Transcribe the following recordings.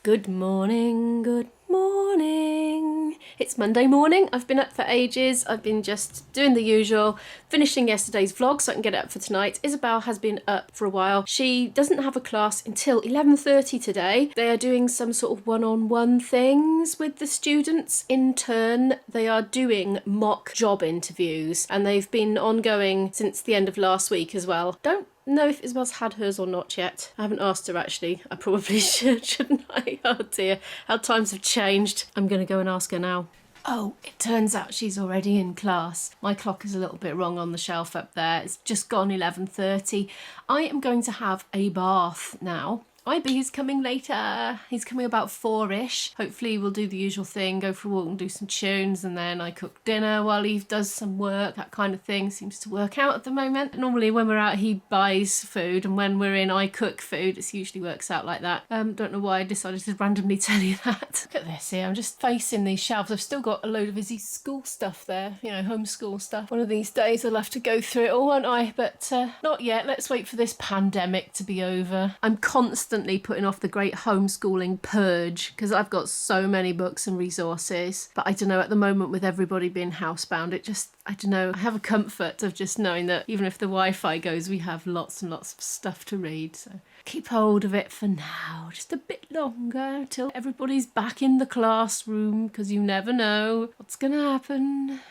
Good morning, good morning. It's Monday morning. I've been up for ages. I've been just doing the usual, finishing yesterday's vlog so I can get it up for tonight. Isabel has been up for a while. She doesn't have a class until 11:30 today. They are doing some sort of one-on-one things with the students. In turn, they are doing mock job interviews and they've been ongoing since the end of last week as well. Don't know if Isabel's had hers or not yet. I haven't asked her actually. I probably should, shouldn't I? Oh dear, how times have changed. I'm going to go and ask her now. Oh, it turns out she's already in class. My clock is a little bit wrong on the shelf up there. It's just gone 11:30. I am going to have a bath now. IB is coming later. He's coming about 4-ish. Hopefully we'll do the usual thing, go for a walk and do some tunes, and then I cook dinner while he does some work. That kind of thing seems to work out at the moment. Normally when we're out he buys food, and when we're in I cook food. It usually works out like that. Don't know why I decided to randomly tell you that. Look at this here, I'm just facing these shelves. I've still got a load of Izzy's school stuff there, you know, homeschool stuff. One of these days I'll have to go through it all, won't I? But not yet. Let's wait for this pandemic to be over. I'm constantly putting off the great homeschooling purge because I've got so many books and resources, but I don't know, at the moment with everybody being housebound, it just, I don't know, I have a comfort of just knowing that even if the Wi-Fi goes, we have lots and lots of stuff to read. So keep hold of it for now, just a bit longer till everybody's back in the classroom, because you never know what's gonna happen.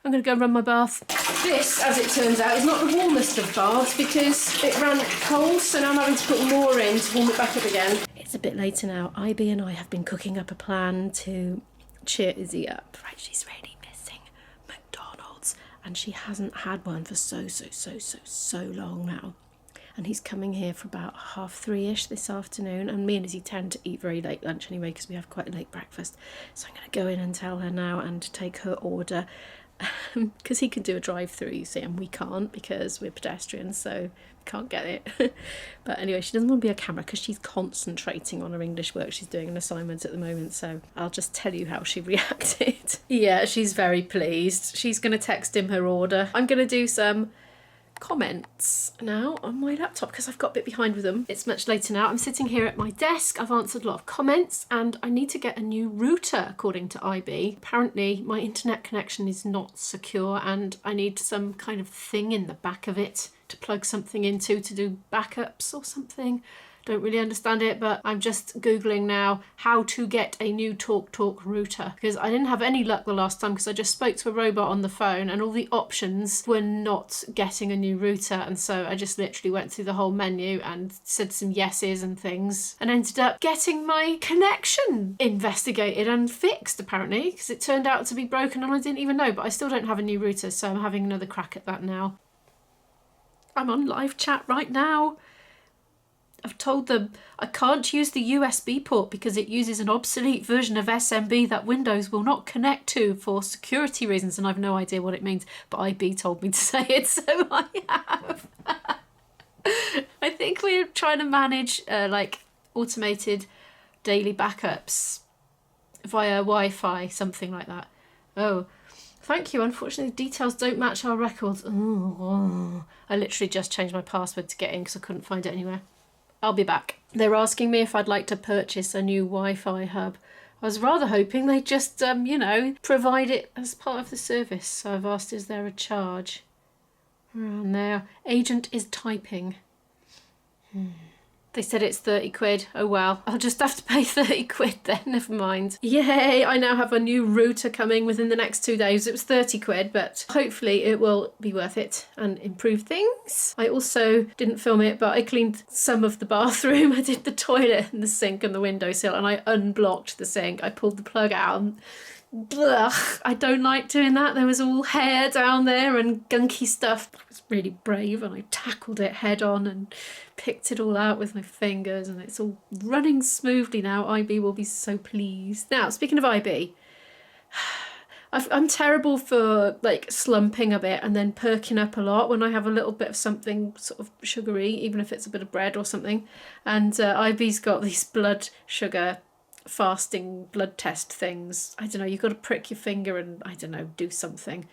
I'm going to go and run my bath. This, as it turns out, is not the warmest of baths because it ran cold, so now I'm having to put more in to warm it back up again. It's a bit later now. IB and I have been cooking up a plan to cheer Izzy up. Right, she's really missing McDonald's, and she hasn't had one for so long now. And he's coming here for about 2:30ish this afternoon, and me and Izzy tend to eat very late lunch anyway because we have quite a late breakfast. So I'm going to go in and tell her now and take her order. Because he can do a drive-through, you see, and we can't because we're pedestrians, so we can't get it. But anyway, she doesn't want to be a camera because she's concentrating on her English work. She's doing an assignment at the moment, so I'll just tell you how she reacted. Yeah, she's very pleased. She's going to text him her order. I'm going to do some comments now on my laptop because I've got a bit behind with them. It's much later now. I'm sitting here at my desk. I've answered a lot of comments and I need to get a new router according to IB. Apparently my internet connection is not secure and I need some kind of thing in the back of it to plug something into to do backups or something. Don't really understand it, but I'm just Googling now how to get a new TalkTalk router because I didn't have any luck the last time because I just spoke to a robot on the phone and all the options were not getting a new router, and so I just literally went through the whole menu and said some yeses and things and ended up getting my connection investigated and fixed apparently because it turned out to be broken and I didn't even know, but I still don't have a new router, so I'm having another crack at that now. I'm on live chat right now. I've told them I can't use the USB port because it uses an obsolete version of SMB that Windows will not connect to for security reasons, and I've no idea what it means, but IB told me to say it, so I have. I think we're trying to manage like automated daily backups via Wi-Fi, something like that. Oh, thank you. Unfortunately, the details don't match our records. Oh, I literally just changed my password to get in because I couldn't find it anywhere. I'll be back. They're asking me if I'd like to purchase a new Wi-Fi hub. I was rather hoping they'd just, you know, provide it as part of the service. So I've asked, is there a charge? Around there. Agent is typing. They said it's 30 quid. Oh well, I'll just have to pay 30 quid then, never mind. Yay, I now have a new router coming within the next 2 days. It was 30 quid, but hopefully it will be worth it and improve things. I also didn't film it, but I cleaned some of the bathroom. I did the toilet and the sink and the windowsill, and I unblocked the sink. I pulled the plug out and blech, I don't like doing that. There was all hair down there and gunky stuff. I was really brave and I tackled it head on and picked it all out with my fingers, and it's all running smoothly now. IB will be so pleased. Now, speaking of IB, I'm terrible for like slumping a bit and then perking up a lot when I have a little bit of something sort of sugary, even if it's a bit of bread or something. And IB's got these blood sugar fasting blood test things. I don't know, you've got to prick your finger and, I don't know, do something.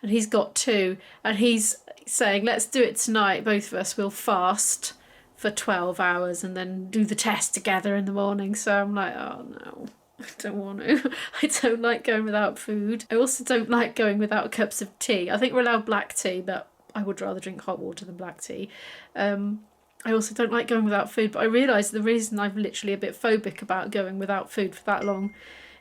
And he's got 2, and he's saying, let's do it tonight, both of us will fast for 12 hours and then do the test together in the morning. So I'm like, oh no, I don't want to. I don't like going without food. I also don't like going without cups of tea. I think we're allowed black tea, but I would rather drink hot water than black tea. I also don't like going without food, but I realised the reason I'm literally a bit phobic about going without food for that long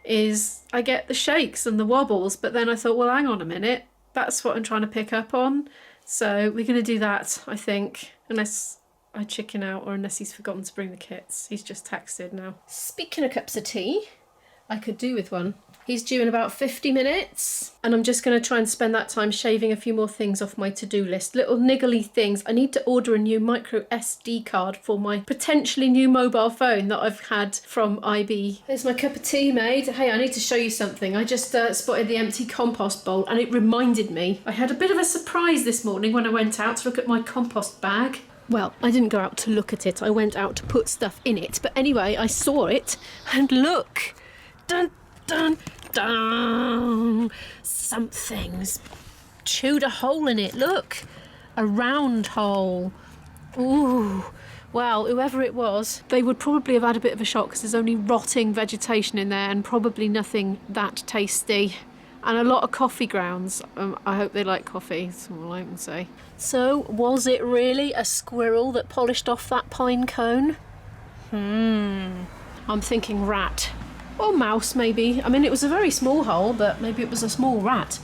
is I get the shakes and the wobbles, but then I thought, well, hang on a minute, that's what I'm trying to pick up on. So we're going to do that, I think, unless I chicken out or unless he's forgotten to bring the kits. He's just texted now. Speaking of cups of tea, I could do with one. He's due in about 50 minutes and I'm just going to try and spend that time shaving a few more things off my to-do list. Little niggly things. I need to order a new micro SD card for my potentially new mobile phone that I've had from IB. There's my cup of tea made. Hey, I need to show you something. I just spotted the empty compost bowl and it reminded me. I had a bit of a surprise this morning when I went out to look at my compost bag. Well, I didn't go out to look at it. I went out to put stuff in it. But anyway, I saw it and look. Dun, dun, dun. Something's chewed a hole in it. Look, a round hole. Ooh. Well, whoever it was, they would probably have had a bit of a shock because there's only rotting vegetation in there and probably nothing that tasty. And a lot of coffee grounds. I hope they like coffee, that's all I can say. So, was it really a squirrel that polished off that pine cone? I'm thinking rat. Or mouse, maybe. I mean, it was a very small hole, but maybe it was a small rat.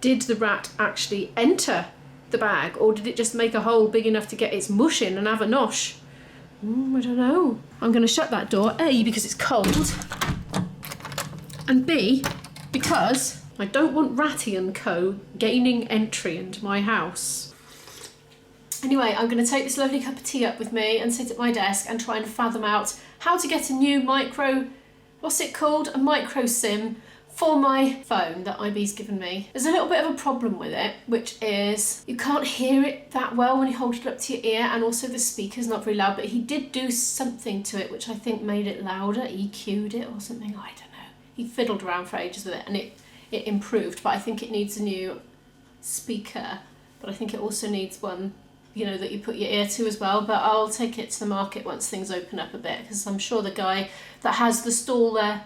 Did the rat actually enter the bag, or did it just make a hole big enough to get its mush in and have a nosh? I don't know. I'm going to shut that door, A, because it's cold, and B, because I don't want Ratty and Co. gaining entry into my house. Anyway, I'm going to take this lovely cup of tea up with me and sit at my desk and try and fathom out how to get a new what's it called? A micro SIM for my phone that IB's given me. There's a little bit of a problem with it, which is you can't hear it that well when you hold it up to your ear, and also the speaker's not very loud, but he did do something to it which I think made it louder, EQ'd it or something, I don't know. He fiddled around for ages with it and it improved, but I think it needs a new speaker, but I think it also needs one, you know, that you put your ear to as well. But I'll take it to the market once things open up a bit, because I'm sure the guy that has the stall there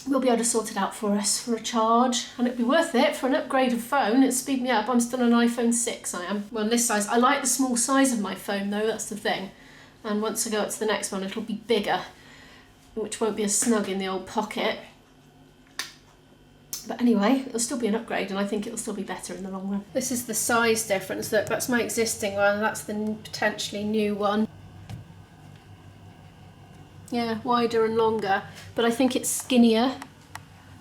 will be able to sort it out for us for a charge, and it'd be worth it for an upgrade of phone. It'd speed me up. I'm still on an iPhone 6, I am. Well, this size. I like the small size of my phone though, that's the thing. And once I go up to the next one, it'll be bigger, which won't be as snug in the old pocket. But anyway, it'll still be an upgrade, and I think it'll still be better in the long run. This is the size difference. Look, that's my existing one, that's the potentially new one. Yeah, wider and longer, but I think it's skinnier,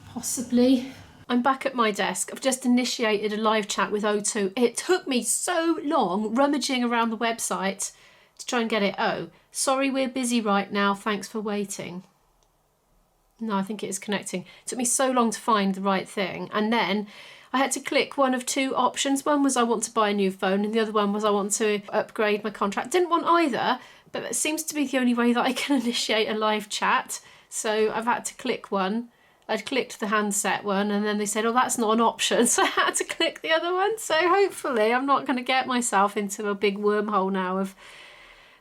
possibly. I'm back at my desk. I've just initiated a live chat with O2. It took me so long rummaging around the website to try and get it. Oh, sorry, we're busy right now. Thanks for waiting. No, I think it is connecting. It took me so long to find the right thing. And then I had to click one of two options. One was I want to buy a new phone, and the other one was I want to upgrade my contract. Didn't want either, but it seems to be the only way that I can initiate a live chat. So I've had to click one. I'd clicked the handset one, and then they said, oh, that's not an option. So I had to click the other one. So hopefully I'm not going to get myself into a big wormhole now of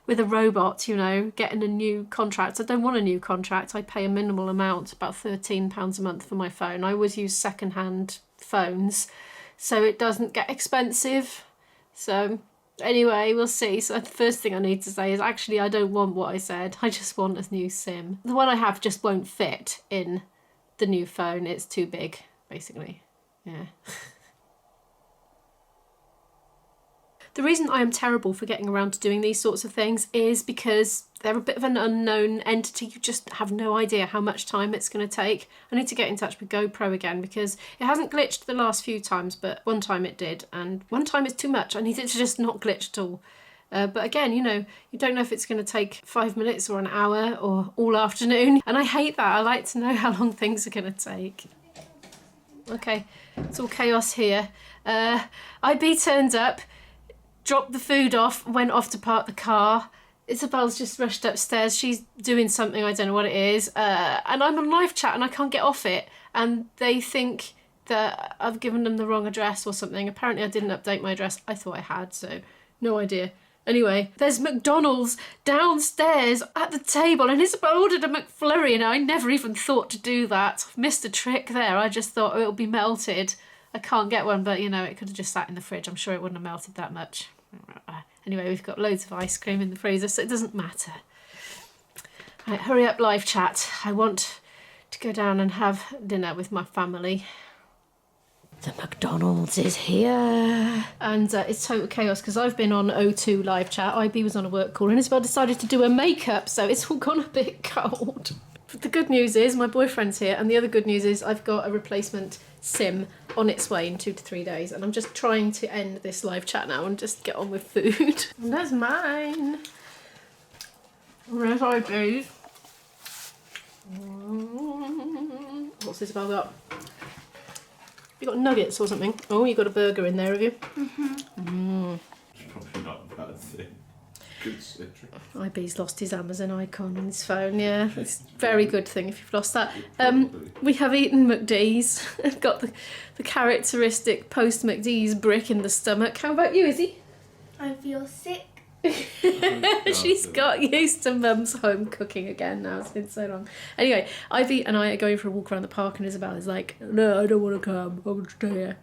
with a robot, you know, getting a new contract. I don't want a new contract. I pay a minimal amount, about £13 a month for my phone. I always use second-hand phones, so it doesn't get expensive. So anyway, we'll see. So the first thing I need to say is actually I don't want what I said. I just want a new SIM. The one I have just won't fit in the new phone. It's too big, basically. Yeah. The reason I am terrible for getting around to doing these sorts of things is because they're a bit of an unknown entity. You just have no idea how much time it's going to take. I need to get in touch with GoPro again because it hasn't glitched the last few times, but one time it did, and one time is too much. I need it to just not glitch at all. But again, you know, you don't know if it's going to take 5 minutes or an hour or all afternoon, and I hate that. I like to know how long things are going to take. Okay, it's all chaos here. IB turned up, dropped the food off, went off to park the car. Isabel's just rushed upstairs. She's doing something, I don't know what it is. And I'm on live chat and I can't get off it. And they think that I've given them the wrong address or something. Apparently I didn't update my address. I thought I had, so no idea. Anyway, there's McDonald's downstairs at the table and Isabel ordered a McFlurry and I never even thought to do that. I've missed a trick there. I just thought it'll be melted. I can't get one, but you know, it could have just sat in the fridge. I'm sure it wouldn't have melted that much. Anyway, we've got loads of ice cream in the freezer, so it doesn't matter. Right, hurry up, live chat. I want to go down and have dinner with my family. The McDonald's is here. And it's total chaos because I've been on O2 live chat. IB was on a work call and Isabel decided to do her makeup, so it's all gone a bit cold. But the good news is my boyfriend's here, and the other good news is I've got a replacement sim on its way in 2 to 3 days, and I'm just trying to end this live chat now and just get on with food. And that's mine. Where's IB's? What's Isabel got? You got nuggets or something? Oh, you got a burger in there, have you? Mm-hmm. It's probably not a bad thing. Considering. IB's lost his Amazon icon on his phone, yeah. It's a very good thing if you've lost that. We have eaten McD's. I've got the characteristic post-McD's brick in the stomach. How about you, Izzy? I feel sick. She's got used to Mum's home cooking again now. It's been so long. Anyway, Ivy and I are going for a walk around the park and Isabel is like, no, I don't want to come. I want to stay here.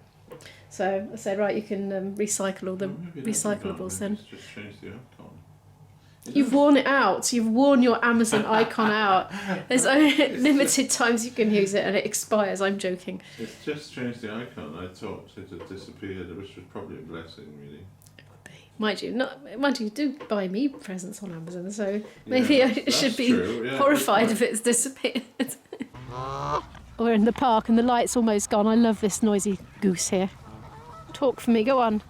So I said, right, you can recycle all the recyclables then. Just change the icon. You've worn it out. You've worn your Amazon icon out. There's only limited times you can use it and it expires. I'm joking. It's just changed the icon. I thought it had disappeared, which was probably a blessing, really. Mind you, do buy me presents on Amazon, so maybe yeah, I should be horrified if it's disappeared. We're in the park and the light's almost gone. I love this noisy goose here. Talk for me, go on.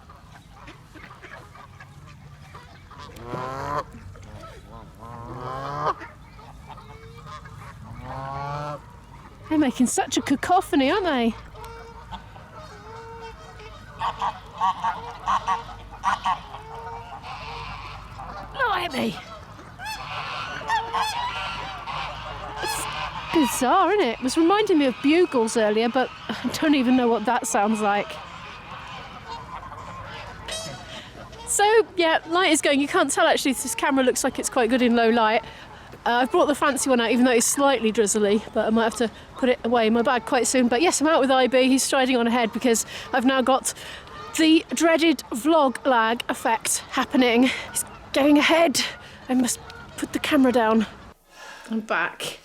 They're making such a cacophony, aren't they? Blimey. It's bizarre, isn't it? It was reminding me of bugles earlier, but I don't even know what that sounds like. So, yeah, light is going. You can't tell, actually. This camera looks like it's quite good in low light. I've brought the fancy one out, even though it's slightly drizzly, but I might have to put it away in my bag quite soon. But yes, I'm out with IB. He's striding on ahead because I've now got the dreaded vlog lag effect happening. He's going ahead. I must put the camera down. I'm back.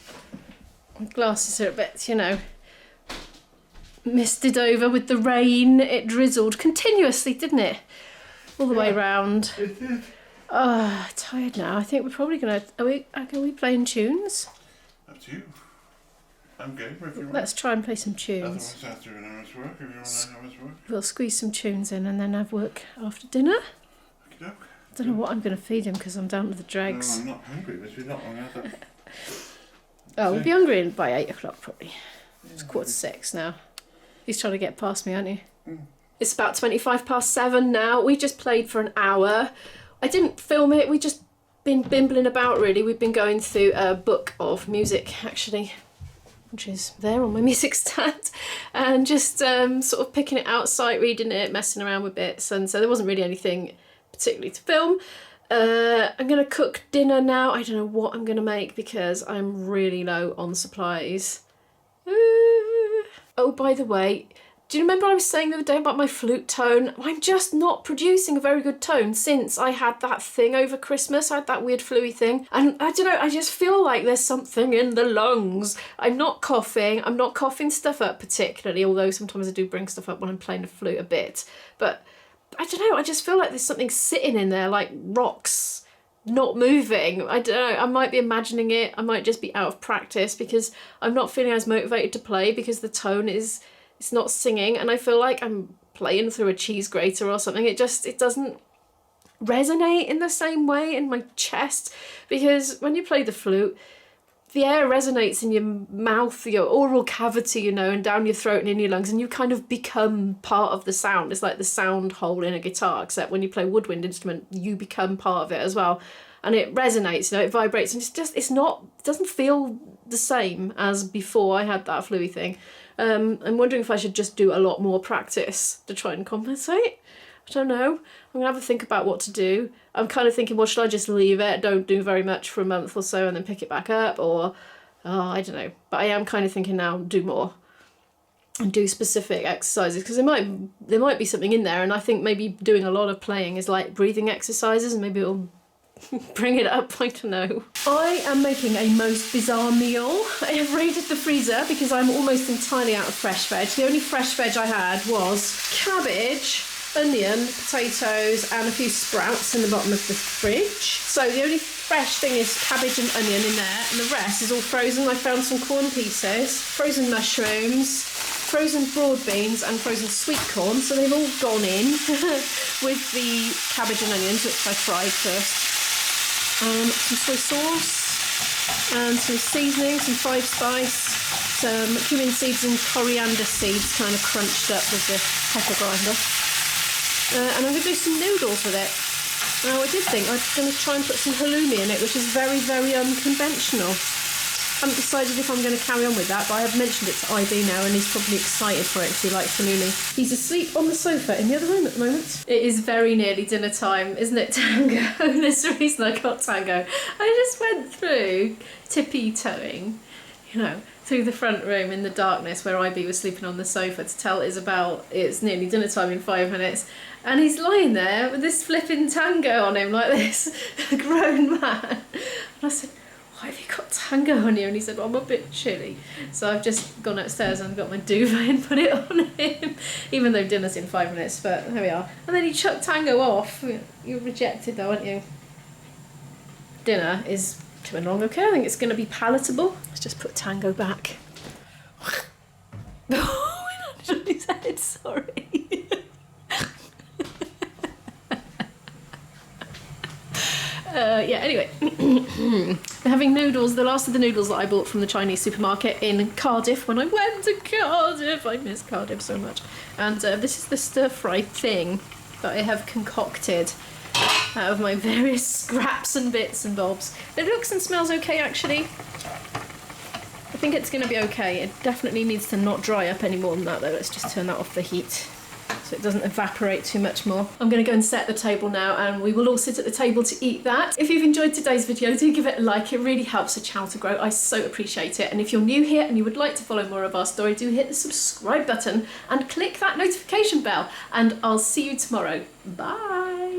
My glasses are a bit, you know, misted over with the rain. It drizzled continuously, didn't it? All the way round. It did. Oh, tired now. I think we're probably gonna. Are we playing tunes? Up to you. I'm game if you want. Let's try and play some tunes. Otherwise, after an hour's work, if you want an hour's work. We'll squeeze some tunes in and then have work after dinner. Okey-doke. I don't know what I'm going to feed him because I'm down to the dregs. No, I'm not hungry, but we're not long out of Oh, we'll be hungry by 8 o'clock probably. It's 5:45 now. He's trying to get past me, aren't you? Mm. It's about 7:25 now. We just played for an hour. I didn't film it. We just been bimbling about really. We've been going through a book of music actually, which is there on my music stand, and just sort of picking it out, sight reading it, messing around with bits, and so there wasn't really anything particularly to film. I'm going to cook dinner now. I don't know what I'm going to make because I'm really low on supplies. Oh, by the way, do you remember I was saying the other day about my flute tone? I'm just not producing a very good tone since I had that thing over Christmas. I had that weird flu-y thing. And I don't know, I just feel like there's something in the lungs. I'm not coughing stuff up particularly, although sometimes I do bring stuff up when I'm playing the flute a bit. But I don't know, I just feel like there's something sitting in there, like rocks, not moving. I don't know, I might be imagining it. I might just be out of practice because I'm not feeling as motivated to play because the tone it's not singing, and I feel like I'm playing through a cheese grater or something. It doesn't resonate in the same way in my chest, because when you play the flute, the air resonates in your mouth, your oral cavity, you know, and down your throat and in your lungs, and you kind of become part of the sound. It's like the sound hole in a guitar, except when you play a woodwind instrument, you become part of it as well. And it resonates, you know, it vibrates, and it doesn't feel the same as before I had that flu-y thing. I'm wondering if I should just do a lot more practice to try and compensate. I don't know. I'm gonna have a think about what to do. I'm kind of thinking, well, should I just leave it, don't do very much for a month or so and then pick it back up, or I don't know. But I am kind of thinking now, do more and do specific exercises, because there might be something in there, and I think maybe doing a lot of playing is like breathing exercises, and maybe it'll bring it up, I don't know. I am making a most bizarre meal. I have raided the freezer because I'm almost entirely out of fresh veg. The only fresh veg I had was cabbage, onion, potatoes and a few sprouts in the bottom of the fridge. So the only fresh thing is cabbage and onion in there, and the rest is all frozen. I found some corn pieces, frozen mushrooms, frozen broad beans and frozen sweet corn, so they've all gone in with the cabbage and onions, which I fried first. Some soy sauce and some seasoning, some 5-spice, some cumin seeds and coriander seeds kind of crunched up with the pepper grinder. And I'm going to do some noodles with it. Now I did think I was going to try and put some halloumi in it, which is very, very unconventional. I haven't decided if I'm going to carry on with that, but I have mentioned it to IB now and he's probably excited for it because he likes halloumi. He's asleep on the sofa in the other room at the moment. It is very nearly dinner time, isn't it, Tango? There's the reason I got Tango. I just went through tippy-toeing, you know, through the front room in the darkness where IB was sleeping on the sofa to tell Isabel it's nearly dinner time in 5 minutes. And he's lying there with this flipping Tango on him like this, a grown man. And I said, why have you got Tango on you? And he said, well, I'm a bit chilly. So I've just gone upstairs and got my duvet and put it on him, even though dinner's in 5 minutes, but there we are. And then he chucked Tango off. You're rejected though, aren't you? Dinner is coming along okay. I think it's going to be palatable. Let's just put Tango back. Oh, he landed on his head, sorry. Yeah, anyway, we're having noodles, the last of the noodles that I bought from the Chinese supermarket in Cardiff when I went to Cardiff. I miss Cardiff so much. And this is the stir-fry thing that I have concocted out of my various scraps and bits and bobs. It looks and smells okay, actually. I think it's going to be okay. It definitely needs to not dry up any more than that, though. Let's just turn that off the heat so it doesn't evaporate too much more. I'm going to go and set the table now and we will all sit at the table to eat that. If you've enjoyed today's video, do give it a like. It really helps the channel to grow. I so appreciate it. And if you're new here and you would like to follow more of our story, do hit the subscribe button and click that notification bell. And I'll see you tomorrow. Bye.